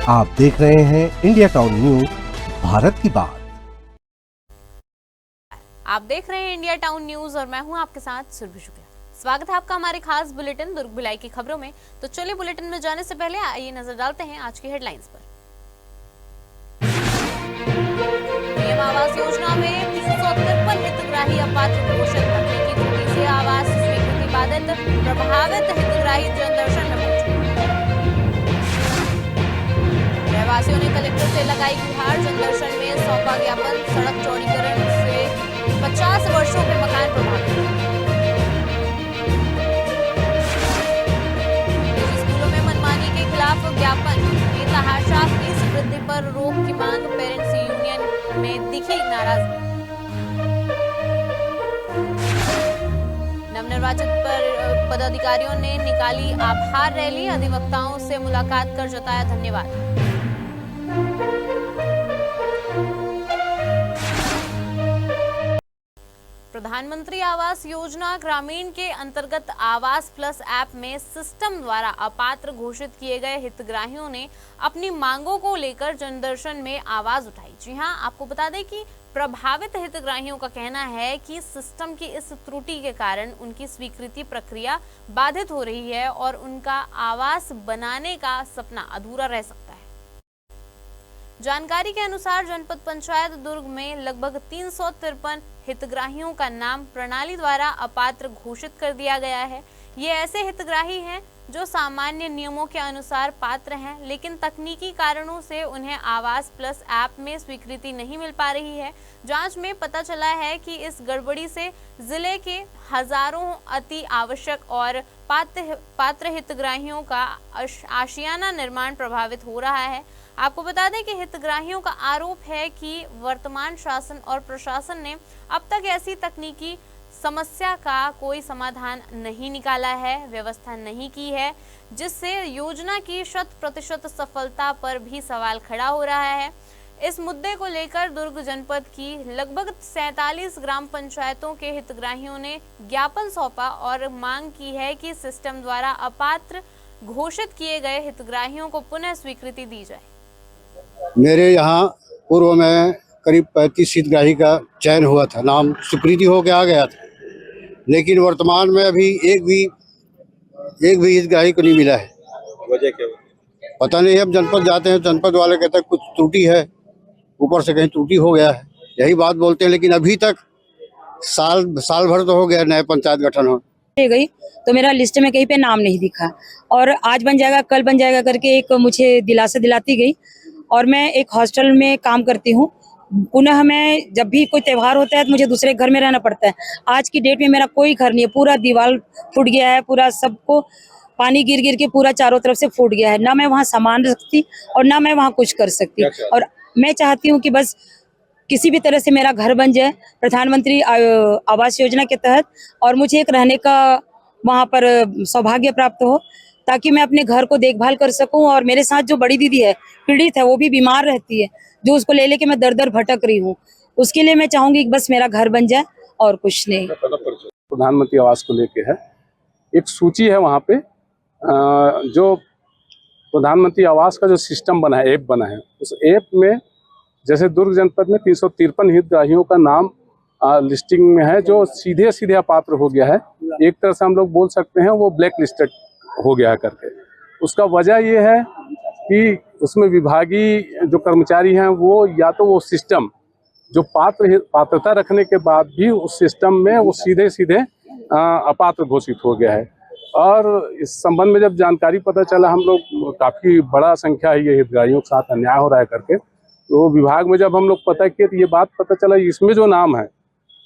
आप देख रहे हैं इंडिया टाउन न्यूज, भारत की बात। आप देख रहे हैं इंडिया टाउन न्यूज और मैं हूं आपके साथ सुरभि शुक्ला। स्वागत है आपका हमारे खास बुलेटिन दुर्ग भिलाई की खबरों में। तो चलिए बुलेटिन में जाने से पहले आइए नजर डालते हैं आज की हेडलाइंस पर। पीएम आवास योजना में 353 हितग्राही अपात्र घोषित, तकनीकी त्रुटि से आवास स्वीकृति बाधित, प्रभावित हितग्राही जनदर्शन में पहुंचे। रहवासियों ने कलेक्टर से लगाई गुहार, जनदर्शन में सौंपा ज्ञापन। सड़क चौड़ीकरण से 50 वर्षों के मकान प्रभावित। स्कूलों में मनमानी के खिलाफ ज्ञापन। बेतहाशा फीस वृद्धि पर रोक की मांग, पेरेंट्स यूनियन में दिखी नाराजगी। नवनिर्वाचित पदाधिकारियों ने निकाली आभार रैली, अधिवक्ताओं से मुलाकात कर जताया धन्यवाद। प्रधानमंत्री आवास योजना ग्रामीण के अंतर्गत आवास प्लस ऐप में सिस्टम द्वारा अपात्र घोषित किए गए हितग्राहियों ने अपनी मांगों को लेकर जनदर्शन में आवाज उठाई। जी हां, आपको बता दें कि प्रभावित हितग्राहियों का कहना है कि सिस्टम की इस त्रुटि के कारण उनकी स्वीकृति प्रक्रिया बाधित हो रही है और उनका आवास बनाने का सपना अधूरा रह सकता है। जानकारी के अनुसार जनपद पंचायत दुर्ग में लगभग 353 हितग्राहियों का नाम प्रणाली द्वारा अपात्र घोषित कर दिया गया है। ये ऐसे हितग्राही हैं जो सामान्य नियमों के अनुसार पात्र हैं, लेकिन तकनीकी कारणों से उन्हें आवास प्लस ऐप में स्वीकृति नहीं मिल पा रही है। जांच में पता चला है कि इस गड़बड़ी से जिले के हजारों अति आवश्यक और पात्र हितग्राहियों का आशियाना निर्माण प्रभावित हो रहा है। आपको बता दें कि हितग्राहियों का आरोप है कि वर्तमान शासन और प्रशासन ने अब तक ऐसी तकनीकी समस्या का कोई समाधान नहीं निकाला है, व्यवस्था नहीं की है, जिससे योजना की 100% सफलता पर भी सवाल खड़ा हो रहा है। इस मुद्दे को लेकर दुर्ग जनपद की लगभग 47 ग्राम पंचायतों के हितग्राहियों ने ज्ञापन सौंपा और मांग की है कि सिस्टम द्वारा अपात्र घोषित किए गए हितग्राहियों को पुनः स्वीकृति दी जाए। मेरे यहाँ पूर्व में करीब 35 हितग्राही का चयन हुआ था, नाम स्वीकृति होकर आ गया था, लेकिन वर्तमान में अभी एक भी हितग्राही को नहीं मिला है। वजह क्या है पता नहीं। अब जनपद जाते हैं, जनपद वाले कहते हैं कुछ त्रुटि है, ऊपर से कहीं त्रुटि हो गया है, यही बात बोलते हैं। लेकिन अभी तक साल भर तो हो गया नए पंचायत गठन हो गई, तो मेरा लिस्ट में कहीं पे नाम नहीं दिखा और आज बन जाएगा कल बन जाएगा करके एक मुझे दिलासा दिलाती गई। और मैं एक हॉस्टल में काम करती हूँ। पुनः मैं जब भी कोई त्यौहार होता है तो मुझे दूसरे घर में रहना पड़ता है। आज की डेट में मेरा कोई घर नहीं है, पूरा दीवार फूट गया है, पूरा सबको पानी गिर के पूरा चारों तरफ से फूट गया है। ना मैं वहाँ सामान रख सकती और ना मैं वहाँ कुछ कर सकती। और मैं चाहती हूँ कि बस किसी भी तरह से मेरा घर बन जाए प्रधानमंत्री आवास योजना के तहत, और मुझे एक रहने का वहाँ पर सौभाग्य प्राप्त हो, ताकि मैं अपने घर को देखभाल कर सकूं। और मेरे साथ जो बड़ी दीदी है, पीड़ित है, वो भी बीमार रहती है, जो उसको ले लेके मैं दर दर भटक रही हूँ। उसके लिए मैं चाहूंगी कि बस मेरा घर बन जाए और कुछ नहीं। प्रधानमंत्री आवास को लेके है, एक सूची है वहाँ पे जो प्रधानमंत्री आवास का जो सिस्टम बना है, ऐप बना है, उस ऐप में जैसे दुर्ग जनपद में 353 हितग्राहियों का नाम लिस्टिंग में है, जो सीधे अपात्र हो गया है। एक तरह से हम लोग बोल सकते हैं वो ब्लैक लिस्टेड हो गया है करके। उसका वजह ये है कि उसमें विभागीय जो कर्मचारी हैं वो या तो वो सिस्टम जो पात्रता रखने के बाद भी उस सिस्टम में वो सीधे अपात्र घोषित हो गया है। और इस संबंध में जब जानकारी पता चला, हम लोग काफ़ी बड़ा संख्या है ये हितग्राहियों के साथ अन्याय हो रहा है करके, तो विभाग में जब हम लोग पता किए तो ये बात पता चला इसमें जो नाम है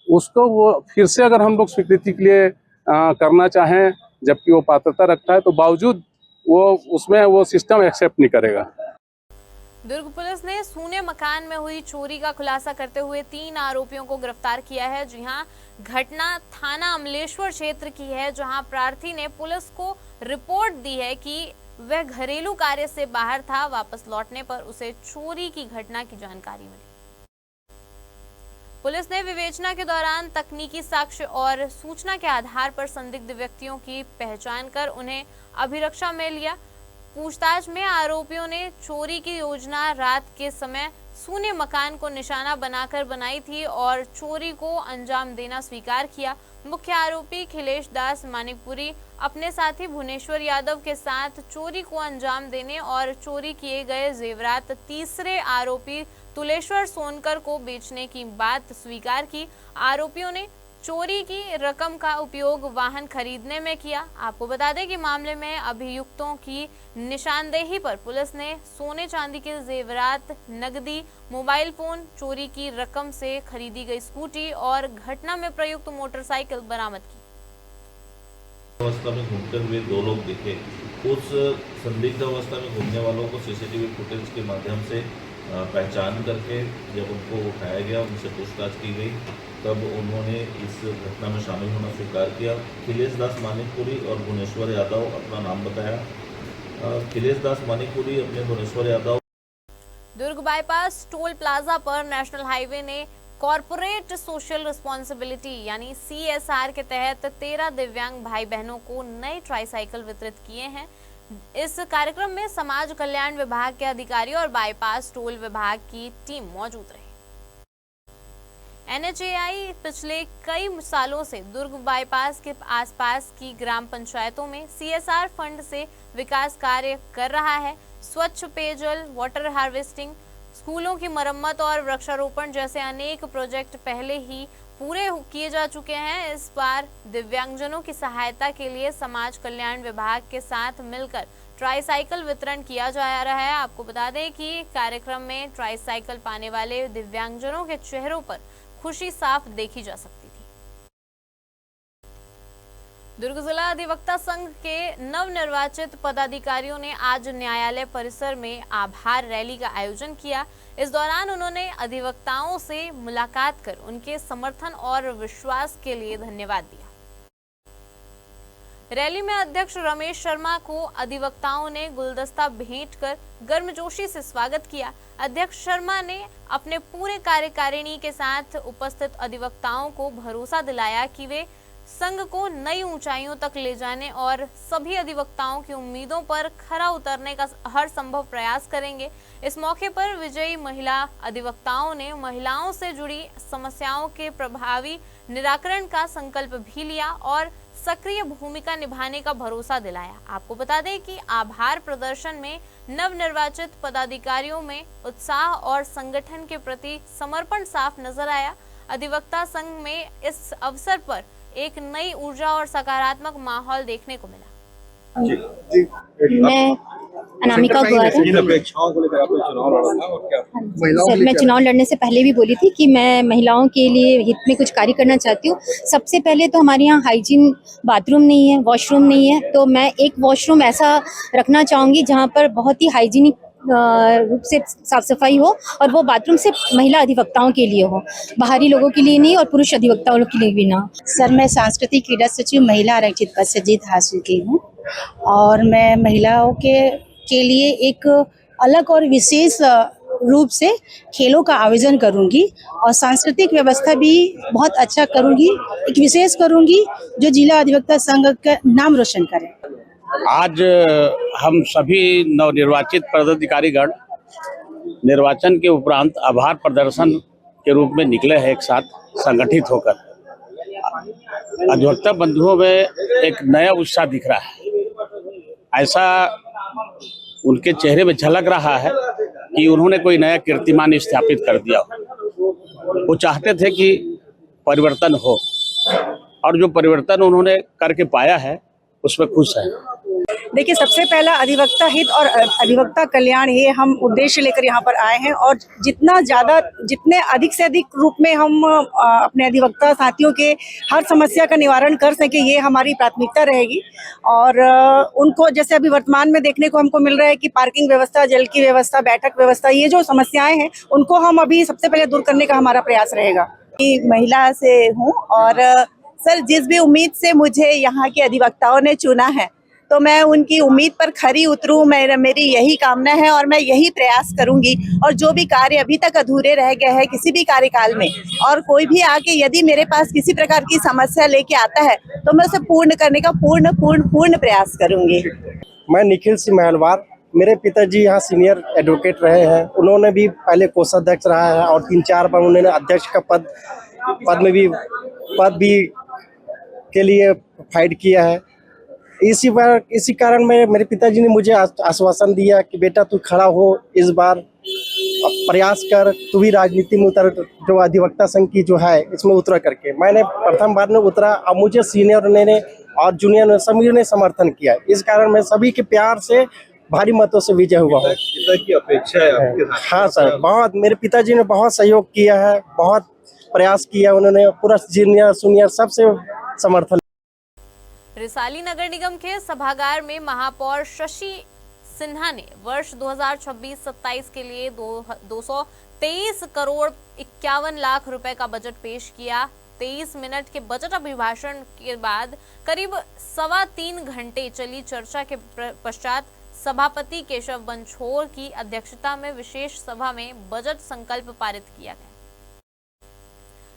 उसको वो फिर से अगर हम लोग स्वीकृति के लिए करना चाहें, जबकि वो पात्रता रखता है, तो बावजूद वो उसमें वो सिस्टम एक्सेप्ट नहीं करेगा। दुर्ग पुलिस ने सूने मकान में हुई चोरी का खुलासा करते हुए 3 आरोपियों को गिरफ्तार किया है। जी हां, घटना थाना अमलेश्वर क्षेत्र की है, जहां प्रार्थी ने पुलिस को रिपोर्ट दी है कि वह घरेलू कार्य से बाहर था। वापस लौटने पर उसे चोरी की घटना की जानकारी मिली। पुलिस ने विवेचना के दौरान तकनीकी साक्ष्य और सूचना के आधार पर संदिग्ध व्यक्तियों की पहचान कर उन्हें अभिरक्षा में लिया। पूछताछ में आरोपियों ने चोरी की योजना रात के समय सूने मकान को निशाना बनाकर बनाई थी और चोरी को अंजाम देना स्वीकार किया। मुख्य आरोपी खिलेश दास मानिकपुरी अपने साथी भुवनेश्वर यादव के साथ चोरी को अंजाम देने और चोरी किए गए जेवरात तीसरे आरोपी तुलेश्वर सोनकर को बेचने की बात स्वीकार की। आरोपियों ने चोरी की रकम का उपयोग वाहन खरीदने में किया। आपको बता दें कि मामले में अभियुक्तों की निशानदेही पर पुलिस ने सोने चांदी के जेवरात, नकदी, मोबाइल फोन, चोरी की रकम से खरीदी गई स्कूटी और घटना में प्रयुक्त मोटरसाइकिल बरामद की। अवस्था में घूमते हुए 2 लोग दिखे। उस संदिग्ध अवस्था में घूमने वालों को सीसीटीवी फुटेज के माध्यम से पहचान करके जब उनको उठाया गया, उनसे पूछताछ की गई, तब उन्होंने इस घटना में शामिल होना स्वीकार किया। खिलेश दास मानिकपुरी और भुवनेश्वर यादव अपना नाम बताया। खिलेश दास मानिकपुरी अपने भुवनेश्वर यादव। दुर्ग बाईपास टोल प्लाजा पर नेशनल हाईवे ने कॉर्पोरेट सोशल रिस्पॉन्सिबिलिटी यानी CSR के तहत 13 दिव्यांग भाई बहनों को नए ट्राईसाइकिल वितरित किए हैं। इस कार्यक्रम में समाज कल्याण विभाग के अधिकारी और बाईपास टोल विभाग की टीम मौजूद रही। NHAI पिछले कई सालों से दुर्ग बाईपास के आसपास की ग्राम पंचायतों में CSR फंड से विकास कार्य कर रहा है। स्वच्छ पेयजल, वाटर हार्वेस्टिंग, स्कूलों की मरम्मत और वृक्षारोपण जैसे अनेक प्रोजेक्ट पहले ही पूरे किए जा चुके हैं। इस बार दिव्यांगजनों की सहायता के लिए समाज कल्याण विभाग के साथ मिलकर ट्राईसाइकिल वितरण किया जा रहा है। आपको बता दें कि कार्यक्रम में ट्राईसाइकिल पाने वाले दिव्यांगजनों के चेहरों पर खुशी साफ देखी जा सकती थी। दुर्ग जिला अधिवक्ता संघ के नवनिर्वाचित पदाधिकारियों ने आज न्यायालय परिसर में आभार रैली का आयोजन किया। इस दौरान उन्होंने अधिवक्ताओं से मुलाकात कर उनके समर्थन और विश्वास के लिए धन्यवाद दिया। रैली में अध्यक्ष रमेश शर्मा को अधिवक्ताओं ने गुलदस्ता भेंट कर गर्मजोशी से स्वागत किया। अध्यक्ष शर्मा ने अपने पूरे कार्यकारिणी के साथ उपस्थित अधिवक्ताओं को भरोसा दिलाया कि वे संघ को नई ऊंचाइयों तक ले जाने और सभी अधिवक्ताओं की उम्मीदों पर खरा उतरने का हर संभव प्रयास करेंगे। इस मौके पर विजयी महिला अधिवक्ताओं ने महिलाओं से जुड़ी समस्याओं के प्रभावी निराकरण का संकल्प भी लिया और सक्रिय भूमिका निभाने का भरोसा दिलाया। आपको बता दें कि आभार प्रदर्शन में नवनिर्वाचित पदाधिकारियों में उत्साह और संगठन के प्रति समर्पण साफ नजर आया। अधिवक्ता संघ में इस अवसर पर एक नई ऊर्जा और सकारात्मक माहौल देखने को मिला। मैं अनामिका गुआर सर, मैं चुनाव लड़ने से पहले भी बोली थी कि मैं महिलाओं के लिए हित में कुछ कार्य करना चाहती हूँ। सबसे पहले तो हमारे यहाँ हाइजीन बाथरूम नहीं है, वॉशरूम नहीं है, तो मैं एक वॉशरूम ऐसा रखना चाहूँगी जहाँ पर बहुत ही हाइजीनिक रूप से साफ सफाई हो और वो बाथरूम सिर्फ महिला अधिवक्ताओं के लिए हो, बाहरी लोगों के लिए नहीं और पुरुष अधिवक्ताओं के लिए भी ना। सर, मैं सांस्कृतिक क्रीड़ा सचिव महिला आरक्षित पद से जीत हासिल की हूँ और मैं महिलाओं के लिए एक अलग और विशेष रूप से खेलों का आयोजन करूंगी और सांस्कृतिक व्यवस्था भी बहुत अच्छा करूंगी, एक विशेष करूंगी जो जिला अधिवक्ता संघ का नाम रोशन करे। आज हम सभी नवनिर्वाचित पदाधिकारीगण निर्वाचन के उपरांत आभार प्रदर्शन के रूप में निकले हैं, एक साथ संगठित होकर। अधिवक्ता बंधुओं में एक नया उत्साह दिख रहा है। ऐसा उनके चेहरे में झलक रहा है कि उन्होंने कोई नया कीर्तिमान स्थापित कर दिया। वो चाहते थे कि परिवर्तन हो और जो परिवर्तन उन्होंने करके पाया है उसमें खुश है। देखिए, सबसे पहला अधिवक्ता हित और अधिवक्ता कल्याण, ये हम उद्देश्य लेकर यहाँ पर आए हैं और जितने अधिक से अधिक रूप में हम अपने अधिवक्ता साथियों के हर समस्या का निवारण कर सके, ये हमारी प्राथमिकता रहेगी। और उनको जैसे अभी वर्तमान में देखने को हमको मिल रहा है कि पार्किंग व्यवस्था, जल की व्यवस्था, बैठक व्यवस्था, ये जो समस्याएं हैं उनको हम अभी सबसे पहले दूर करने का हमारा प्रयास रहेगा। महिला से हूँ और सर, जिस भी उम्मीद से मुझे यहाँ के अधिवक्ताओं ने चुना है, तो मैं उनकी उम्मीद पर खरी उतरूं, मेरी यही कामना है और मैं यही प्रयास करूंगी। और जो भी कार्य अभी तक अधूरे रह गए हैं किसी भी कार्यकाल में, और कोई भी आके यदि मेरे पास किसी प्रकार की समस्या लेके आता है तो मैं उसे पूर्ण करने का पूर्ण प्रयास करूंगी। मैं निखिल सिंह महलवार, मेरे पिताजी यहाँ सीनियर एडवोकेट रहे हैं। उन्होंने भी पहले कोषाध्यक्ष रहा है और 3-4 बार उन्होंने अध्यक्ष का पद भी के लिए फाइट किया है। इसी कारण मेरे पिताजी ने मुझे आश्वासन दिया कि बेटा तू खड़ा हो, इस बार प्रयास कर, तू भी राजनीति में उतर, जो अधिवक्ता संघ की जो है इसमें उतरा करके। मैंने प्रथम बार में उतरा, अब मुझे सीनियर ने और जूनियर ने सभी ने समर्थन किया। इस कारण मैं सभी के प्यार से भारी मतों से विजय हुआ हूँ। की अपेक्षा है आपके साथ? हाँ सर, बहुत मेरे पिताजी ने बहुत सहयोग किया है, बहुत प्रयास किया उन्होंने, पूरा जूनियर सबसे समर्थन। रिसाली नगर निगम के सभागार में महापौर शशि सिन्हा ने वर्ष 2026-27 के लिए 223 करोड़ 51 लाख रुपए का बजट पेश किया। 23 मिनट के बजट अभिभाषण के बाद करीब 3.25 घंटे चली चर्चा के पश्चात सभापति केशव बनछोर की अध्यक्षता में विशेष सभा में बजट संकल्प पारित किया गया।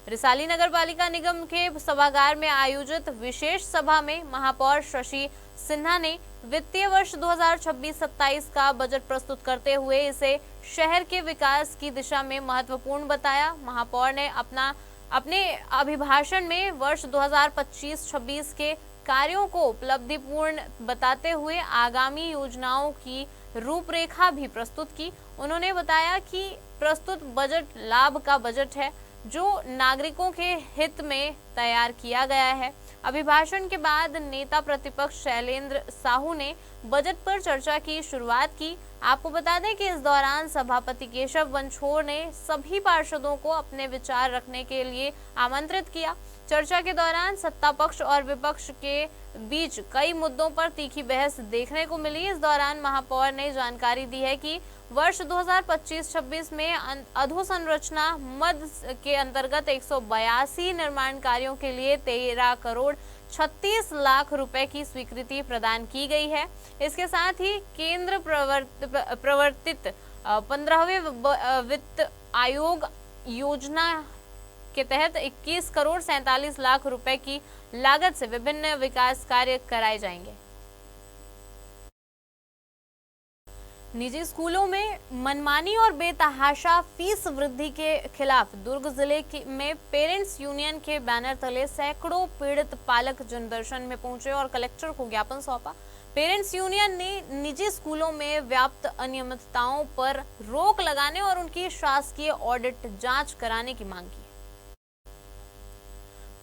रिसाली नगर पालिका निगम के सभागार में आयोजित विशेष सभा में महापौर शशि सिन्हा ने वित्तीय वर्ष 2026-27 का बजट प्रस्तुत करते हुए इसे शहर के विकास की दिशा में महत्वपूर्ण बताया। महापौर ने अपने अभिभाषण में वर्ष 2025-26 के कार्यों को उपलब्धिपूर्ण बताते हुए आगामी योजनाओं की रूपरेखा भी प्रस्तुत की। उन्होंने बताया कि प्रस्तुत बजट लाभ का बजट है जो नागरिकों के हित में तैयार किया गया है। अभिभाषण के बाद नेता प्रतिपक्ष शैलेंद्र साहू ने बजट पर चर्चा की शुरुआत की। आपको बता दें कि इस दौरान सभापति केशव बनछोर ने सभी पार्षदों को अपने विचार रखने के लिए आमंत्रित किया। चर्चा के दौरान सत्ता पक्ष और विपक्ष के बीच कई मुद्दों पर तीखी बहस देखने को मिली। इस दौरान महापौर ने जानकारी दी है कि वर्ष 2025-26 में अधोसंरचना मद के अंतर्गत 182 निर्माण कार्यों के लिए 13 करोड़ 36 लाख रुपए की स्वीकृति प्रदान की गई है। इसके साथ ही केंद्र प्रवर्तित 15वें वित्त आयोग योजना के तहत 21 करोड़ 47 लाख रुपए की लागत से विभिन्न विकास कार्य कराए जाएंगे। निजी स्कूलों में मनमानी और बेतहाशा फीस वृद्धि के खिलाफ दुर्ग जिले में पेरेंट्स यूनियन के बैनर तले सैकड़ों पीड़ित पालक जनदर्शन में पहुंचे और कलेक्टर को ज्ञापन सौंपा। पेरेंट्स यूनियन ने निजी स्कूलों में व्याप्त अनियमितताओं पर रोक लगाने और उनकी शासकीय ऑडिट जांच कराने की मांग की।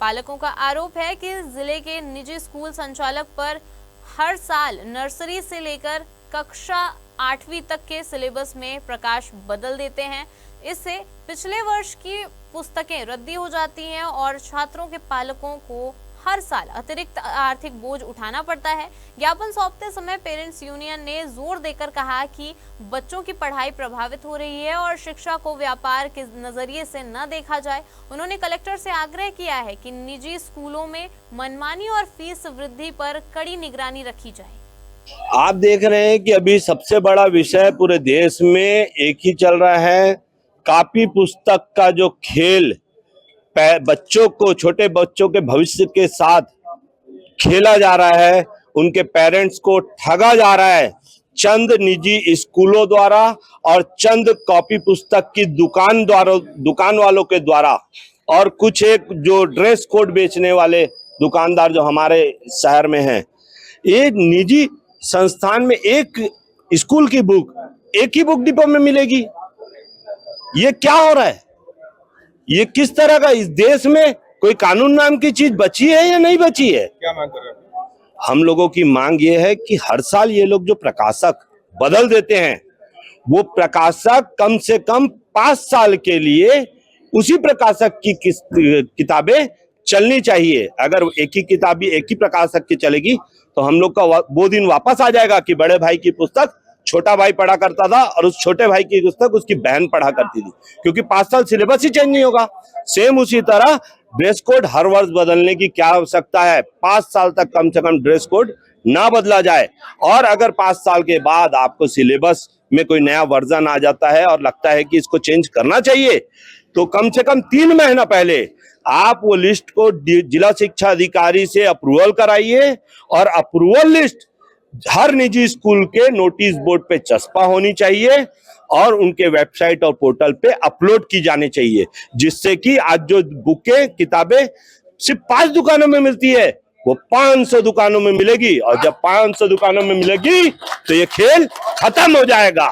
पालकों का आरोप है कि जिले के निजी स्कूल संचालक पर हर साल नर्सरी से लेकर कक्षा 8वीं तक के सिलेबस में प्रकाश बदल देते हैं। इससे पिछले वर्ष की पुस्तकें रद्दी हो जाती हैं और छात्रों के पालकों को हर साल अतिरिक्त आर्थिक बोझ उठाना पड़ता है। ज्ञापन सौंपते समय पेरेंट्स यूनियन ने जोर देकर कहा कि बच्चों की पढ़ाई प्रभावित हो रही है और शिक्षा को व्यापार के नजरिए से न देखा जाए। उन्होंने कलेक्टर से आग्रह किया है कि निजी स्कूलों में मनमानी और फीस वृद्धि पर कड़ी निगरानी रखी जाए। आप देख रहे हैं कि अभी सबसे बड़ा विषय पूरे देश में एक ही चल रहा है, कॉपी पुस्तक का जो खेल बच्चों को, छोटे बच्चों के भविष्य के साथ खेला जा रहा है, उनके पेरेंट्स को ठगा जा रहा है चंद निजी स्कूलों द्वारा और चंद कॉपी पुस्तक की दुकान वालों के द्वारा, और कुछ एक जो ड्रेस कोड बेचने वाले दुकानदार जो हमारे शहर में हैं। ये निजी संस्थान में एक स्कूल की बुक एक ही बुक डिपो में मिलेगी। ये क्या हो रहा है? ये किस तरह का? इस देश में कोई कानून नाम की चीज बची है या नहीं बची है? क्या मांग कर रहे हैं? हम लोगों की मांग ये है कि हर साल ये लोग जो प्रकाशक बदल देते हैं, वो प्रकाशक कम से कम 5 साल के लिए उसी प्रकाशक की किताबें चलनी चाहिए। अगर एक ही किताबी एक ही प्रकाशक की चलेगी तो हम लोग का वो दिन वापस आ जाएगा कि बड़े भाई की पुस्तक छोटा भाई पढ़ा करता था और उस छोटे भाई की पुस्तक उसकी बहन पढ़ा करती थी, क्योंकि 5 साल सिलेबस ही चेंज नहीं होगा। सेम उसी तरह ड्रेस कोड हर वर्ष बदलने की क्या आवश्यकता है? 5 साल तक कम से कम ड्रेस कोड ना बदला जाए। और अगर 5 साल के बाद आपको सिलेबस में कोई नया वर्जन आ जाता है और लगता है कि इसको चेंज करना चाहिए, तो कम से कम 3 महीना पहले आप वो लिस्ट को जिला शिक्षा अधिकारी से अप्रूवल कराइए, और अप्रूवल लिस्ट हर निजी स्कूल के नोटिस बोर्ड पे चस्पा होनी चाहिए और उनके वेबसाइट और पोर्टल पे अपलोड की जानी चाहिए, जिससे कि आज जो बुकें किताबें सिर्फ 5 दुकानों में मिलती है वो 500 दुकानों में मिलेगी, और जब 500 दुकानों में मिलेगी तो ये खेल खत्म हो जाएगा।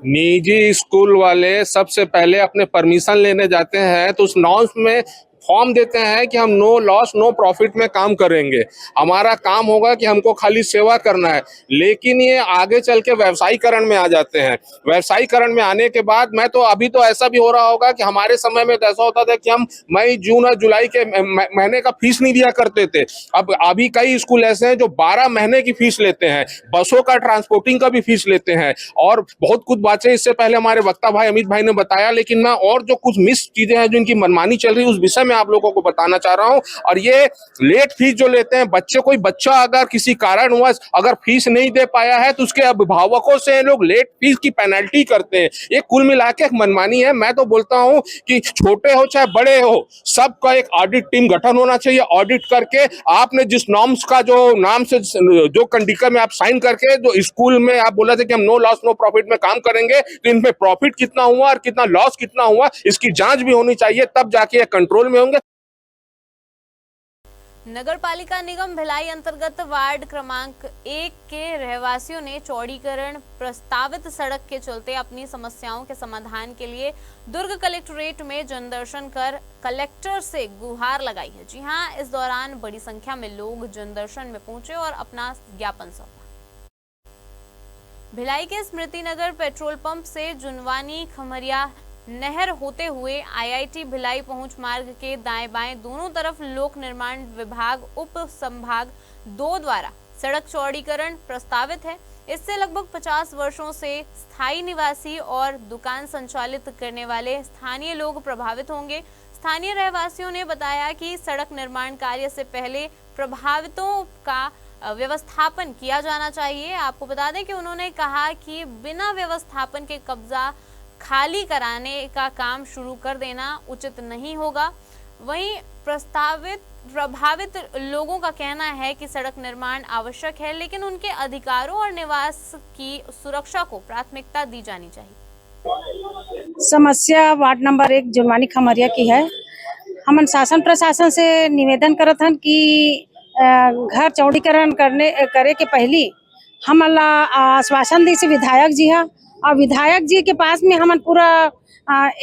निजी स्कूल वाले सबसे पहले अपने परमिशन लेने जाते हैं तो उस नॉर्म्स में फॉर्म देते हैं कि हम नो लॉस नो प्रॉफिट में काम करेंगे, हमारा काम होगा कि हमको खाली सेवा करना है। लेकिन ये आगे चल के व्यवसायीकरण में आ जाते हैं। व्यवसायीकरण में आने के बाद अभी तो ऐसा भी हो रहा होगा कि हमारे समय में तो ऐसा होता था कि हम मई जून और जुलाई के महीने का फीस नहीं दिया करते थे। अब अभी कई स्कूल ऐसे हैं जो 12 महीने की फीस लेते हैं, बसों का ट्रांसपोर्टिंग का भी फीस लेते हैं, और बहुत कुछ बातें इससे पहले हमारे वक्ता भाई अमित भाई ने बताया। लेकिन मैं और जो कुछ मिस चीजें हैं जो इनकी मनमानी चल रही है उस विषय आप लोगों को बताना चाह रहा हूं। और ये लेट फीस जो लेते हैं, कोई बच्चा अगर किसी कारणवश अगर फीस नहीं दे पाया है तो उसके अभिभावकों से लोग लेट फीस की पेनल्टी करते हैं। ये कुल मिला के एक मनमानी है। मैं तो बोलता हूं कि छोटे हो चाहे बड़े हो, सबका एक ऑडिट टीम गठन होना चाहिए। ऑडिट करके आपने जिस नॉर्म्स का जो नाम से जो कंडीशन में आप साइन करके जो स्कूल में आप बोला था कि हम नो लॉस नो प्रॉफिट में काम करेंगे, तो इनमें प्रॉफिट कितना हुआ और कितना लॉस कितना हुआ इसकी जांच भी होनी चाहिए, तब जाके ये कंट्रोल में होंगे। नगर पालिका निगम भिलाई अंतर्गत वार्ड क्रमांक 1 के रहवासियों ने चौड़ीकरण प्रस्तावित सड़क के चलते अपनी समस्याओं के समाधान के लिए दुर्ग कलेक्ट्रेट में जनदर्शन कर कलेक्टर से गुहार लगाई है। जी हां, इस दौरान बड़ी संख्या में लोग जनदर्शन में पहुंचे और अपना ज्ञापन सौंपा। भिलाई के स्मृति नगर पेट्रोल पंप से जुनवानी खमरिया नहर होते हुए आईआईटी भिलाई पहुंच मार्ग के दाएं बाएं दोनों तरफ लोक निर्माण विभाग उप संभाग 2 द्वारा सड़क चौड़ीकरण प्रस्तावित है। इससे लगभग 50 वर्षों से स्थायी निवासी और दुकान संचालित करने वाले स्थानीय लोग प्रभावित होंगे। स्थानीय रहवासियों ने बताया कि सड़क निर्माण कार्य से पहले प्रभावितों का व्यवस्थापन किया जाना चाहिए। आपको बता दें कि उन्होंने कहा कि बिना व्यवस्थापन के कब्जा खाली कराने का काम शुरू कर देना उचित नहीं होगा। वहीं प्रभावित लोगों का कहना है कि सड़क निर्माण आवश्यक है, लेकिन उनके अधिकारों और निवास की सुरक्षा को प्राथमिकता दी जानी चाहिए। समस्या वार्ड नंबर 1 जुनवानी खमरिया की है। हम शासन प्रशासन से निवेदन करत हन कि घर चौड़ीकरण करे के पहले हम आश्वासन दी से विधायक जी है, और विधायक जी के पास में हम पूरा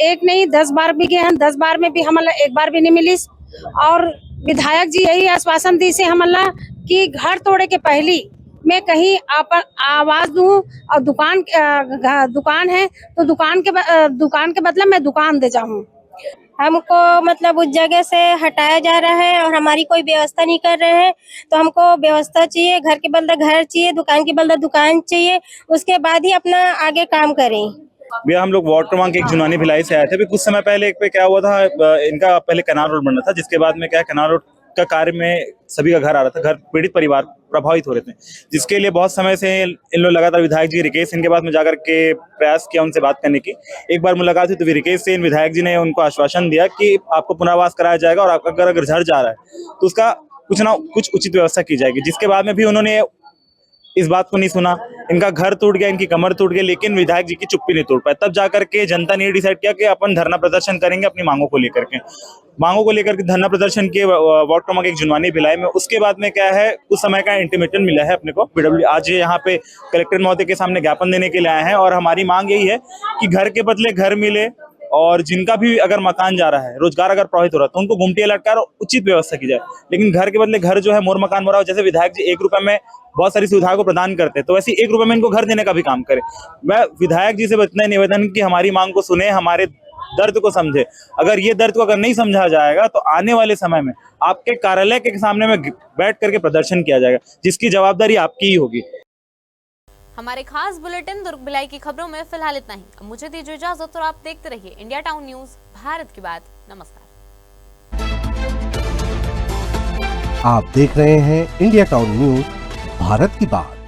1 नहीं 10 बार भी गए हैं, 10 बार में भी हम एक बार भी नहीं मिली। और विधायक जी यही आश्वासन दी से हम कि घर तोड़े के पहले मैं कहीं आवाज दूं, और दुकान है तो दुकान के बदले मैं दुकान दे जाऊं। हमको मतलब उस जगह से हटाया जा रहा है और हमारी कोई व्यवस्था नहीं कर रहे हैं, तो हमको व्यवस्था चाहिए। घर के बदले घर चाहिए, दुकान के बदले दुकान चाहिए, उसके बाद ही अपना आगे काम करें। भैया हम लोग वार्ड क्रमांक 1 जुनवानी भिलाई से आए थे। कुछ समय पहले एक पे क्या हुआ था, इनका पहले कैनाल रोड बनना था, जिसके बाद में क्या कैनाल रोड का कार्य में सभी का घर आ रहा था, घर पीड़ित परिवार प्रभावित हो रहे थे, जिसके लिए बहुत समय से इन लोग लगातार विधायक जी रिकेश इनके पास में जाकर के प्रयास किया उनसे बात करने की। एक बार मुलाकात हुई तो रिकेश से इन विधायक जी ने उनको आश्वासन दिया कि आपको पुनर्वास कराया जाएगा और आपका अगर घर जा रहा है तो उसका कुछ ना कुछ उचित व्यवस्था की जाएगी। जिसके बाद में भी उन्होंने इस बात को नहीं सुना। इनका घर टूट गया, इनकी कमर टूट गई, लेकिन विधायक जी की चुप्पी नहीं तोड़ पाए। तब जाकर के जनता ने डिसाइड किया कि अपन धरना प्रदर्शन करेंगे अपनी मांगों को लेकर के धरना प्रदर्शन किए वार्ड क्रमांक 1 जुनवानी भिलाई में। उसके बाद में क्या है, उस समय का इंटीमेटम मिला है अपने को पीडब्ल्यू। आज यहाँ पे कलेक्टर महोदय के सामने ज्ञापन देने के लिए आए हैं, और हमारी मांग यही है कि घर के बदले घर मिले, और जिनका भी अगर मकान जा रहा है, रोजगार अगर प्रभावित हो रहा है, तो उनको घुमटिया लटका और उचित व्यवस्था की जाए। लेकिन घर के बदले घर जो है, मोर मकान मोरा, जैसे विधायक जी 1 रुपए में बहुत सारी सुविधाओं को प्रदान करते हैं, तो वैसे 1 रुपए में इनको घर देने का भी काम करे। मैं विधायक जी से इतना निवेदन कि हमारी मांग को सुने, हमारे दर्द को समझे। अगर ये दर्द को अगर नहीं समझा जाएगा तो आने वाले समय में आपके कार्यालय के सामने में बैठ करके प्रदर्शन किया जाएगा, जिसकी जवाबदारी आपकी ही होगी। हमारे खास बुलेटिन दुर्ग भिलाई की खबरों में फिलहाल इतना ही। अब मुझे दीजिए इजाजत और आप देखते रहिए इंडिया टाउन न्यूज, भारत की बात। नमस्कार। आप देख रहे हैं इंडिया टाउन न्यूज, भारत की बात।